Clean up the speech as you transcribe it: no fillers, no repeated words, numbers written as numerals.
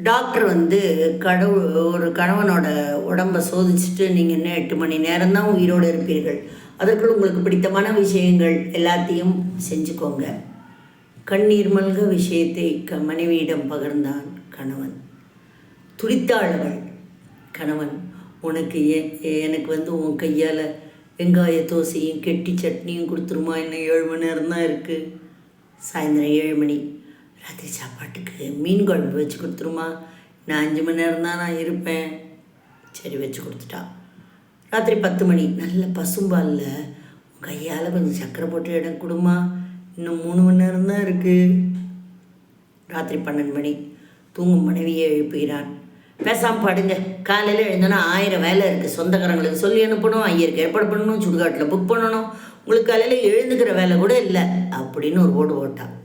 Doctor வந்து ஒரு கணவனோட உடம்பை சோதிச்சுட்டு நீங்கள் இன்னும் 8 மணி நேரம் தான் உயிரோடு இருப்பீர்கள், அதற்குள் உங்களுக்கு பிடித்தமான விஷயங்கள் எல்லாத்தையும் செஞ்சுக்கோங்க. கண்ணீர் மல்க விஷயத்தை மனைவியிடம் பகிர்ந்தான் கணவன். துடித்தாள் அவள். கணவன், உனக்கு எனக்கு வந்து உன் கையால் வெங்காய தோசையும் கெட்டி சட்னியும் கொடுத்துருமா, இன்னும் 7 மணி நேரம் தான் இருக்குது. சாயந்தரம் 7 மணி. ராத்திரி சாப்பாட்டுக்கு மீன் குழம்பு வச்சு கொடுத்துருமா, நான் 5 மணி நேரம் தான் நான் இருப்பேன். சரி, வச்சு கொடுத்துட்டா. ராத்திரி 10 மணி. நல்ல பசும்பாலில் உன் கையால் கொஞ்சம் சர்க்கரை போட்டு இடம் கொடுமா, இன்னும் 3 மணி நேரம் தான் இருக்குது. ராத்திரி 12 மணி. தூங்கும் மனைவியை எழுப்புகிறான். பேசாமல் படுங்க, காலையில் எழுந்தோன்னா 1000 வேலை இருக்குது. சொந்தக்காரங்களுக்கு சொல்லி அனுப்பணும், ஐயருக்கு ஏற்பாடு பண்ணணும், சுடுகாட்டில் புக் பண்ணணும், உங்களுக்கு காலையில் எழுந்துக்கிற வேலை கூட இல்லை அப்படின்னு ஒரு ஓடு ஓட்டான்.